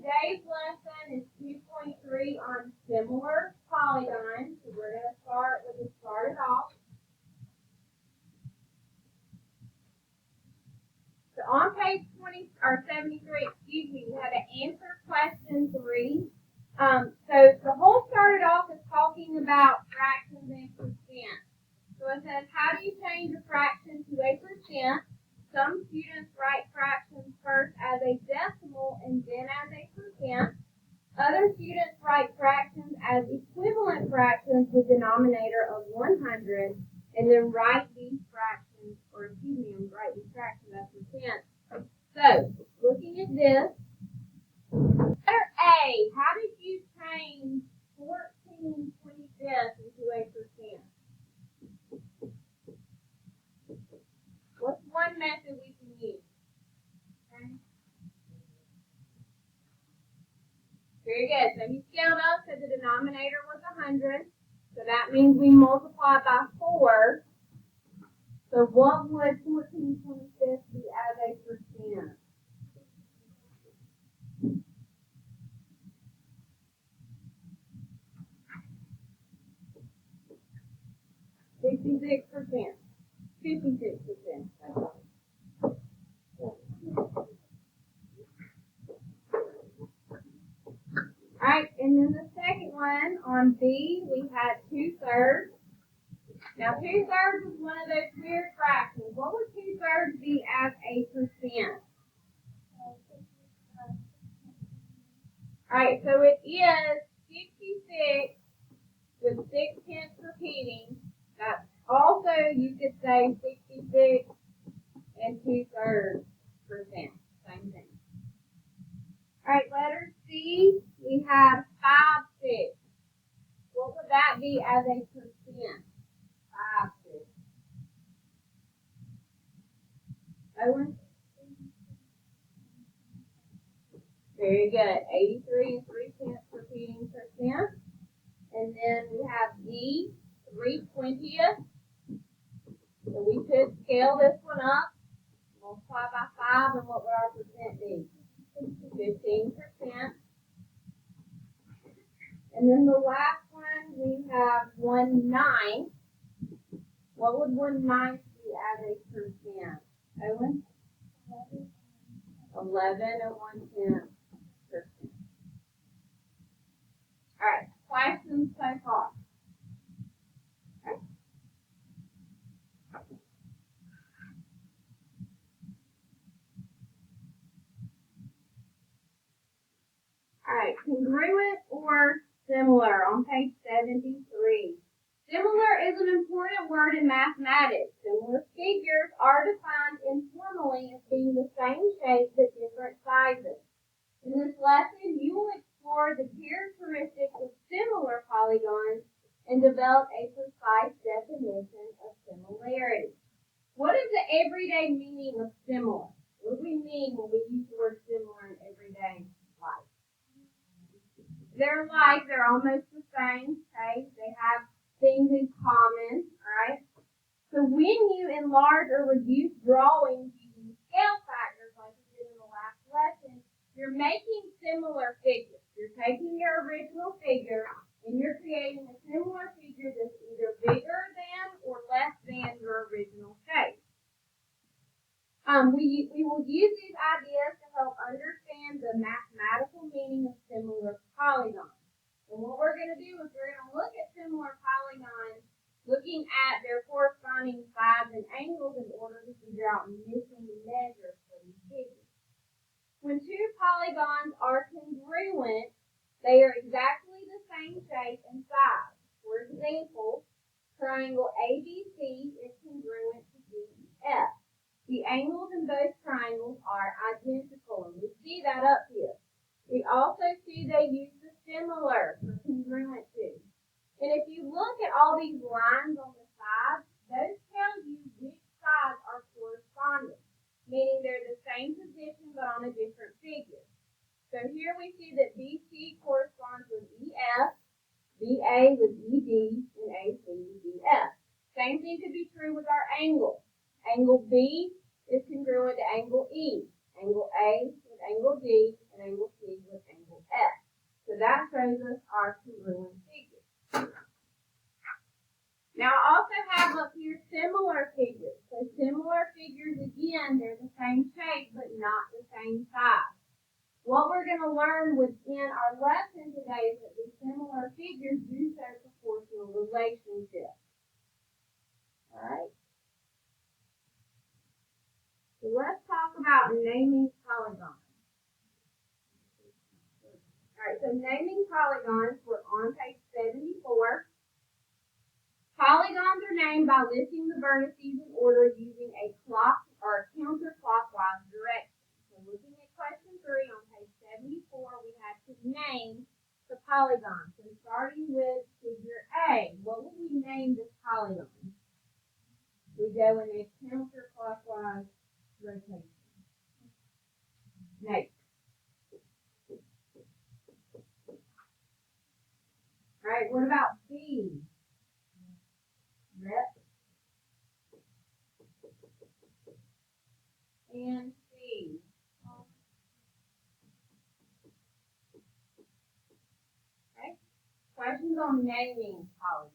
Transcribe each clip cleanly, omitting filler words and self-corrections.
today's lesson is 2.3 on similar polygons. So we're going to start with it started off. So on page 73, we had to answer question 3. So the whole started off is talking about fractions and percent. So it says, how do you change a fraction to a percent? Some students write fractions first as a decimal and then as a percent. Other students write fractions as equivalent fractions with denominator of 100 and then write these fractions as percent. So, looking at this, letter A, how did you change 14/25 into a percent? What's one method we can use? Okay. Very good. So he scaled up, so the denominator was 100. So that means we multiply by 4. So what would 14/25 be as a percent? 66%. 56%. That's right. Alright, and then the second one on B, we had 2/3. Now 2/3 is one of those weird fractions. What would 2/3 be as a percent? Alright, so it is 66 with 6/10 repeating. That's also, you could say 66 and 2/3%. Same thing. Alright, letter C, we have 5/6. What would that be as a percent? 5/6. Owen? Very good. 83 and 3/10 repeating percent. And then we have D, 3/20. So we could scale this one up, multiply by 5, and what would our percent be? 15%. And then the last one, we have 1/9. What would 1/9 be as a percent? Owen? 11 and 1/10%. Alright, questions so far? Okay. Alright, congruent or similar on page 73. Similar is an important word in mathematics. Similar figures are defined informally as being the same shape but different sizes. In this lesson, you will explore the characteristics of similar polygons and develop a precise definition of similarity. What is the everyday meaning of similar? What do we mean when we use the word similar in everyday life? They're alike, they're almost the same, okay? They have things in common, alright? So when you enlarge or reduce drawings using scale factors like we did in the last lesson, you're making similar figures. You're taking your original figure and you're creating a similar figure that's either bigger than or less than your original shape. We will use these ideas to help understand the mathematical meaning of similar polygons. And what we're going to do is we're going to look at similar polygons looking at their corresponding sides and angles in order to figure out missing measures for these figures. When two polygons are congruent, they are exactly the same shape and size. For example, triangle ABC is congruent to DEF. The angles in both triangles are identical, and we see that up here. We also see they use the similar for congruent to. And if you look at all these lines on the sides, those tell you which sides are corresponding, meaning they're the same position but on a different figure. So here we see that BC corresponds with EF, BA with ED, and AC with DF. Same thing could be true with our angle. Angle B is congruent to angle E, angle A with angle D, and angle C with angle shows us our congruent figures. Now I also have up here similar figures. So similar figures, again, they're the same shape but not the same size. What we're going to learn within our lesson today is that these similar figures do show proportional relationships. Alright? So let's talk about naming polygons. Alright, so naming polygons, we're on page 74. Polygons are named by listing the vertices in order using a clock or counterclockwise direction. So looking at question 3 on page 74, we have to name the polygon. So starting with figure A, what will we name this polygon? We go in a counterclockwise rotation. Next. Alright, what about B? Rep. And C. Okay. Questions on naming polygons.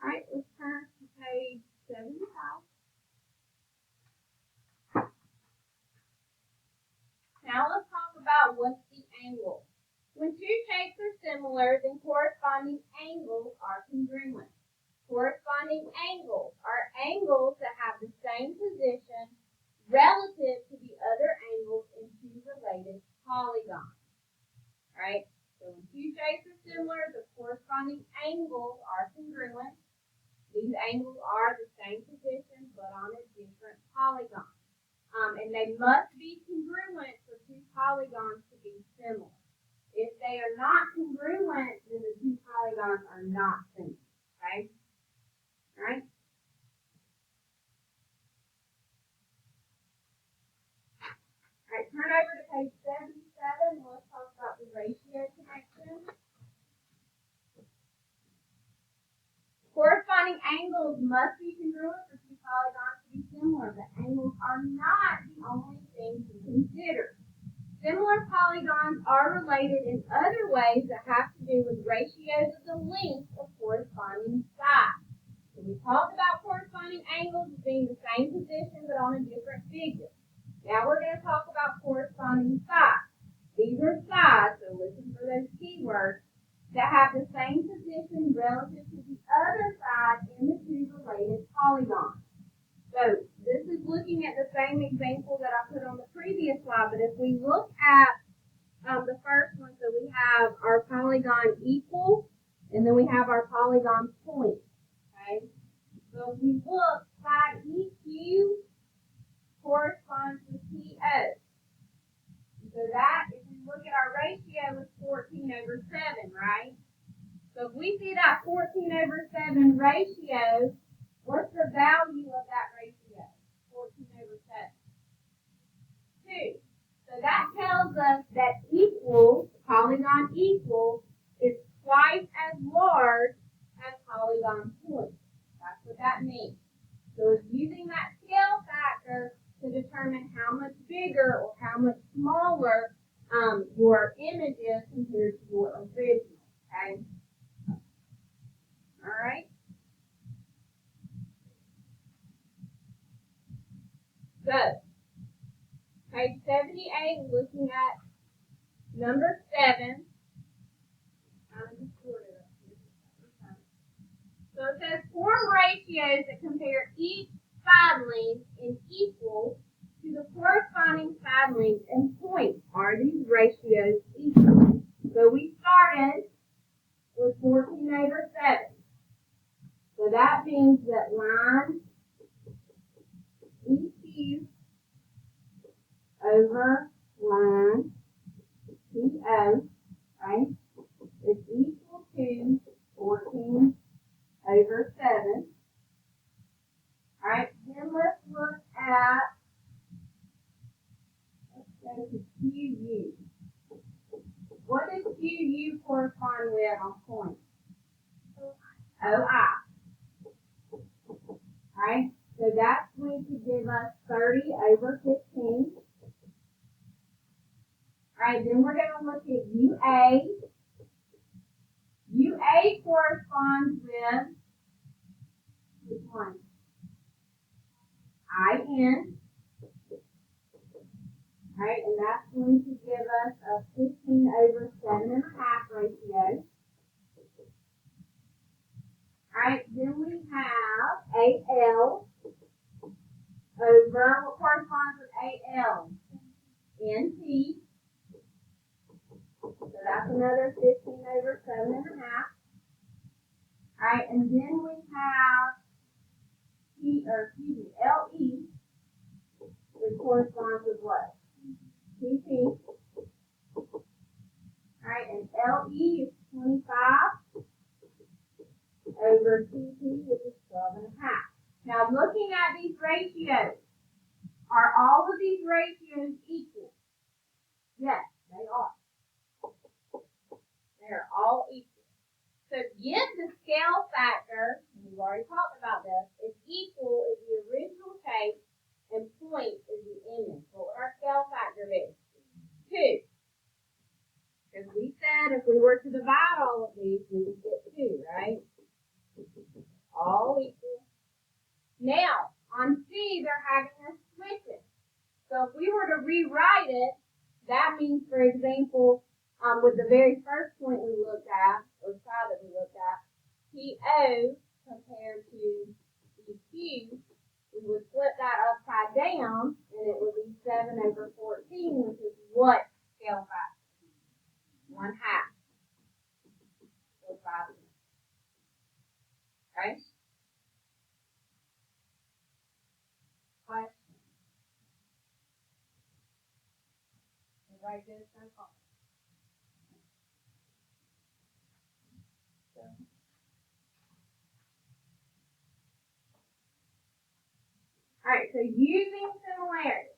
Alright, let's turn to page 75. Now let's talk about what's the angle. When two shapes are similar, then corresponding angles are congruent. Corresponding angles are angles that have the same position relative to the other angles in two related polygons. Right? So when two shapes are similar, the corresponding angles are congruent. These angles are the same position but on a different polygon. And they must be congruent for two polygons to be similar. If they are not congruent, then the two polygons are not similar. Okay? Alright? Alright, turn over to page 77 and let's talk about the ratio connection. Corresponding angles must be congruent for two polygons to be similar. The angles are not the only thing to consider. Similar polygons are related in other ways that have to do with ratios of the length of corresponding sides. So we talked about corresponding angles as being the same position but on a different figure. Now we're going to talk about corresponding sides. These are sides, so listen for those keywords, that have the same position relative to the other side in the two related polygons. So this is looking at the same example that I put on the previous slide, but if we look at the first one, so we have our polygon equal, and then we have our polygon point. Okay? So if we look, side EQ corresponds with PO. So that, if we look at our ratio, is 14/7, right? So if we see that 14/7 ratio, what's the value of that ratio? 14/7. 2. So that tells us that equal, polygon equal, is twice as large as polygon point. That's what that means. So it's using that scale factor to determine how much bigger or how much smaller your image is compared to your original. Okay? Alright? So, page 78, looking at number 7. So it says form ratios that compare each side length in equal to the corresponding side length and point. Are these ratios equal? So we started with 14/7. So that means that line EQ over line PO, right, is equal to 14/7. Alright, then let's look at, let's go to QU. What does QU correspond with on point? OI. Alright, so that's going to give us 30/15. Alright, then we're going to look at UA. UA corresponds with which one? IN. Alright, and that's going to give us a 15/7.5 ratio. Alright, then we have AL over, what corresponds with AL? NT. So that's another 15/7.5. Alright, and then we have LE, which corresponds with what? TP. Alright, and LE is 25 over TP, which is 12.5. Now looking at these ratios, are all of these ratios equal? Yes, they are. They are all equal. So get the scale factor, and we've already talked about this, is equal is the original shape and point is the image. So what our scale factor is? 2. Because we said if we were to divide all of these, we would get 2, right? All equal. Now, on C, they're having us switch it. So if we were to rewrite it, that means, for example, with the very first point we looked at, or side that we looked at, PO compared to EQ, we would flip that upside down, and it would be 7/14, which is what scale factor? 1/2. Or 5. Okay? Question. Everybody good so far? Alright, so using similarity.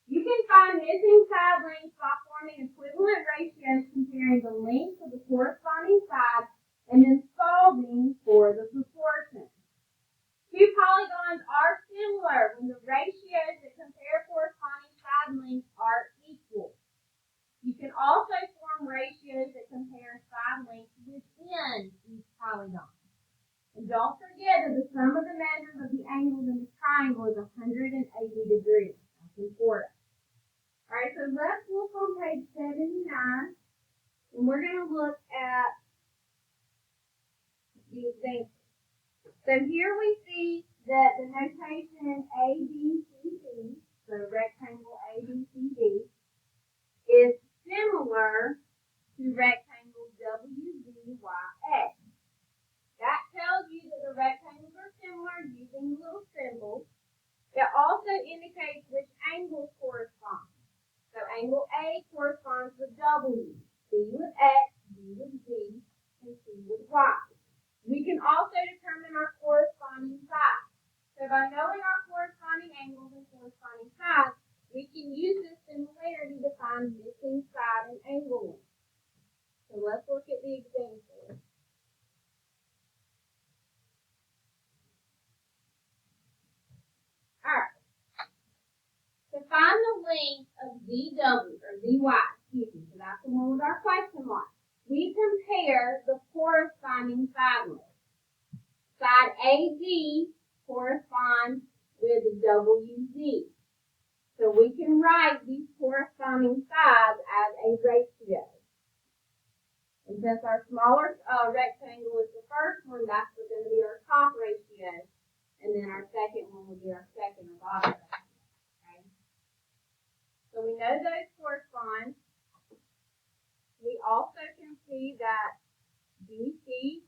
You can find missing side lengths by forming equivalent ratios comparing the length of the corresponding sides and then solving for the proportion. Two polygons are similar when the ratios that compare corresponding side lengths are equal. You can also form ratios that compare side lengths within each polygon. And don't forget that the sum of the measures of the angles in the triangle is 180 degrees. That's important. Alright, so let's look on page 79. And we're going to look at the example. So here we see that the notation ABCD, so rectangle ABCD, is similar to rectangle WZYX. That tells you that the rectangles are similar using little symbols. It also indicates which angles correspond. So angle A corresponds with W, B with X, B with Z, and C with Y. We can also determine our corresponding sides. So by knowing our corresponding angles and corresponding sides, we can use this similarity to find missing side and angle lengths. So let's look at the example. Alright. To find the length of ZW, or ZY, so that's the one with our question mark, we compare the corresponding side lengths. Side AZ corresponds with WZ. So we can write these corresponding sides as a ratio. And since our smaller rectangle is the first one, that's going to be our top ratio. And then our second one will be our second or bottom ratio. Okay? So we know those correspond. We also can see that BC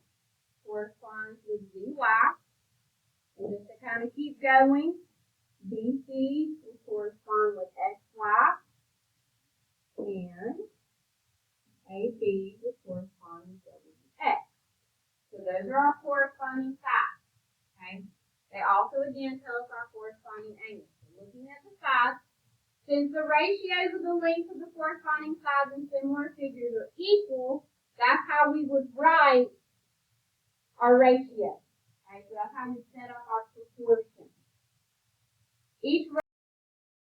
corresponds with ZY. And just to kind of keep going, BC will correspond with XY. And AB will correspond with WX. So those are our corresponding sides. Okay? They also again tell us our corresponding angles. So looking at the sides, since the ratios of the length of the corresponding sides in similar figures are equal, that's how we would write our ratio. Okay, so that's how we set up our proportion. Each